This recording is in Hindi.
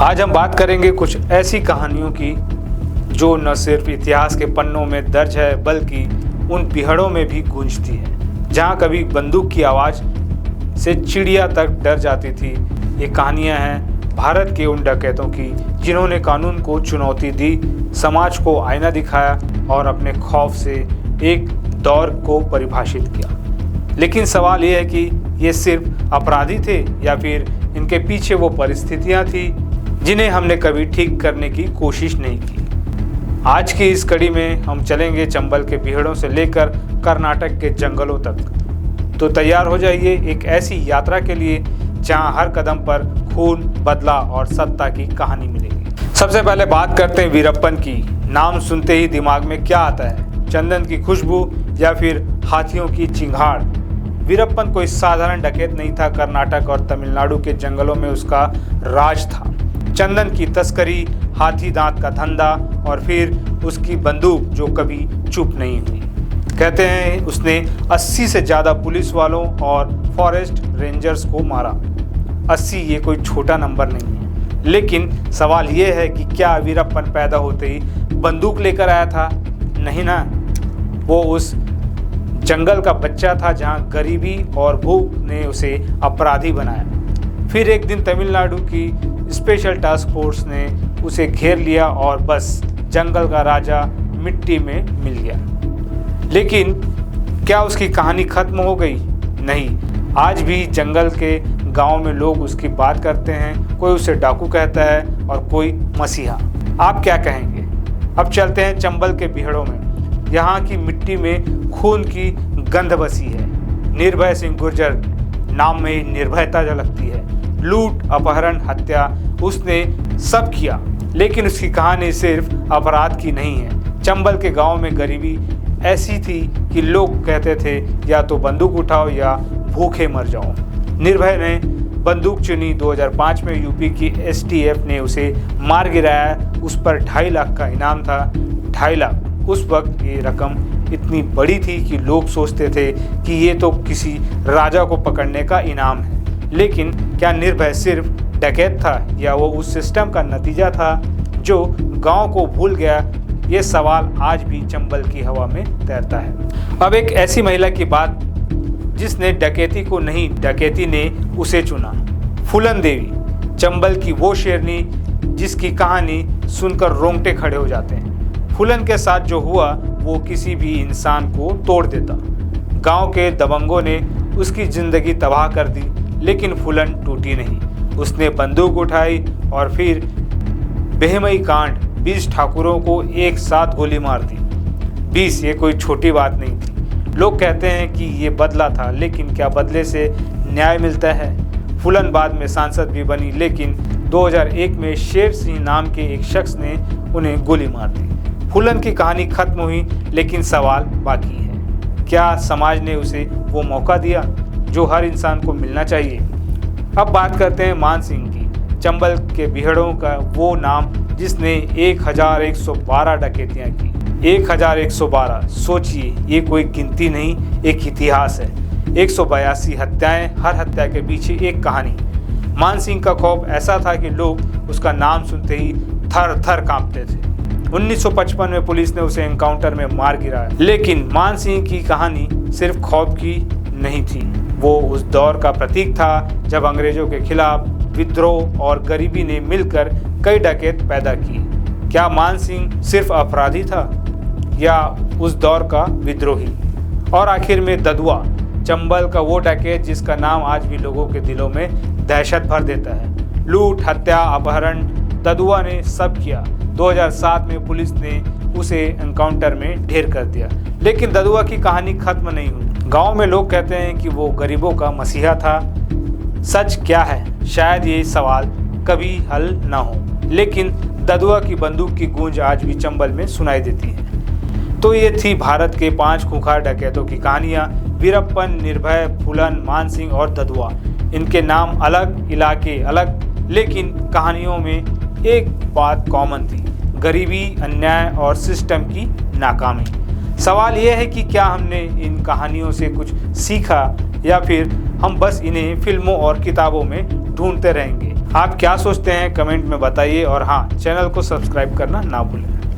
आज हम बात करेंगे कुछ ऐसी कहानियों की जो न सिर्फ इतिहास के पन्नों में दर्ज है बल्कि उन पीहड़ों में भी गूंजती है जहां कभी बंदूक की आवाज़ से चिड़िया तक डर जाती थी। ये कहानियां हैं भारत के उन डकैतों की जिन्होंने कानून को चुनौती दी, समाज को आईना दिखाया और अपने खौफ से एक दौर को परिभाषित किया। लेकिन सवाल यह है कि ये सिर्फ अपराधी थे या फिर इनके पीछे वो परिस्थितियां थी जिन्हें हमने कभी ठीक करने की कोशिश नहीं की। आज की इस कड़ी में हम चलेंगे चंबल के पीहड़ों से लेकर कर्नाटक के जंगलों तक। तो तैयार हो जाइए एक ऐसी यात्रा के लिए जहां हर कदम पर खून, बदला और सत्ता की कहानी मिलेगी। सबसे पहले बात करते हैं वीरप्पन की। नाम सुनते ही दिमाग में क्या आता है? चंदन की खुशबू या फिर हाथियों की चिंगाड़? वीरप्पन कोई साधारण डकैत नहीं था। कर्नाटक और तमिलनाडु के जंगलों में उसका राज था। चंदन की तस्करी, हाथी दांत का धंधा और फिर उसकी बंदूक जो कभी चुप नहीं हुई। कहते हैं उसने 80 से ज़्यादा पुलिस वालों और फॉरेस्ट रेंजर्स को मारा। 80 ये कोई छोटा नंबर नहीं है। लेकिन सवाल ये है कि क्या वीरप्पन पैदा होते ही बंदूक लेकर आया था? नहीं ना, वो उस जंगल का बच्चा था जहां गरीबी और भूख ने उसे अपराधी बनाया। फिर एक दिन तमिलनाडु की स्पेशल टास्क फोर्स ने उसे घेर लिया और बस जंगल का राजा मिट्टी में मिल गया। लेकिन क्या उसकी कहानी खत्म हो गई? नहीं, आज भी जंगल के गांव में लोग उसकी बात करते हैं। कोई उसे डाकू कहता है और कोई मसीहा। आप क्या कहेंगे? अब चलते हैं चंबल के पीहड़ों में। यहाँ की मिट्टी में खून की गंध बसी है। निर्भय सिंह गुर्जर नाम में ही निर्भयता झलकती है। लूट, अपहरण, हत्या उसने सब किया। लेकिन उसकी कहानी सिर्फ अपराध की नहीं है। चंबल के गांव में गरीबी ऐसी थी कि लोग कहते थे या तो बंदूक उठाओ या भूखे मर जाओ। निर्भय ने बंदूक चुनी। 2005 में यूपी की STF ने उसे मार गिराया। उस पर 2.5 लाख का इनाम था। 2.5 लाख उस वक्त ये रकम इतनी बड़ी थी कि लोग सोचते थे कि ये तो किसी राजा को पकड़ने का इनाम है। लेकिन क्या निर्भय सिर्फ डकैत था या वो उस सिस्टम का नतीजा था जो गांव को भूल गया? ये सवाल आज भी चंबल की हवा में तैरता है। अब एक ऐसी महिला की बात जिसने डकैती को नहीं, डकैती ने उसे चुना। फूलन देवी, चंबल की वो शेरनी जिसकी कहानी सुनकर रोंगटे खड़े हो जाते हैं। फूलन के साथ जो हुआ वो किसी भी इंसान को तोड़ देता। गांव के दबंगों ने उसकी जिंदगी तबाह कर दी, लेकिन फूलन टूटी नहीं। उसने बंदूक उठाई और फिर बेहमई कांड 20 ठाकुरों को एक साथ गोली मार दी। 20 ये कोई छोटी बात नहीं थी। लोग कहते हैं कि ये बदला था, लेकिन क्या बदले से न्याय मिलता है? फूलन बाद में सांसद भी बनी, लेकिन 2001 में शेर सिंह नाम के एक शख्स ने उन्हें गोली मार दी। फूलन की कहानी खत्म हुई, लेकिन सवाल बाकी है। क्या समाज ने उसे वो मौका दिया जो हर इंसान को मिलना चाहिए? अब बात करते हैं मान सिंह की। चंबल के पीहड़ों का वो नाम जिसने 1112 डकैतियां की। 1112, सोचिए, ये कोई गिनती नहीं, एक इतिहास है। 182 हत्याएं, हर हत्या के पीछे एक कहानी। मान सिंह का खौफ ऐसा था कि लोग उसका नाम सुनते ही थर थर कांपते थे। 1955 में पुलिस ने उसे एनकाउंटर में मार गिराया। लेकिन मान सिंह की कहानी सिर्फ खौफ की नहीं थी, वो उस दौर का प्रतीक था जब अंग्रेजों के खिलाफ विद्रोह और गरीबी ने मिलकर कई डकैत पैदा किए। क्या मान सिंह सिर्फ अपराधी था या उस दौर का विद्रोही? और आखिर में ददुआ, चंबल का वो डकैत जिसका नाम आज भी लोगों के दिलों में दहशत भर देता है। लूट, हत्या, अपहरण, ददुआ ने सब किया। 2007 में पुलिस ने उसे एनकाउंटर में ढेर कर दिया। लेकिन ददुआ की कहानी खत्म नहीं हुई। गांव में लोग कहते हैं कि वो गरीबों का मसीहा था। सच क्या है? शायद ये सवाल कभी हल ना हो, लेकिन ददुआ की बंदूक की गूंज आज भी चंबल में सुनाई देती है। तो ये थी भारत के 5 खूंखार डकैतों की कहानियाँ। वीरप्पन, निर्भय, फूलन, मान सिंह और ददुआ। इनके नाम अलग, इलाके अलग, लेकिन कहानियों में एक बात कॉमन थी: गरीबी, अन्याय और सिस्टम की नाकामी। सवाल यह है कि क्या हमने इन कहानियों से कुछ सीखा या फिर हम बस इन्हें फिल्मों और किताबों में ढूंढते रहेंगे। आप क्या सोचते हैं कमेंट में बताइए और हाँ, चैनल को सब्सक्राइब करना ना भूलें।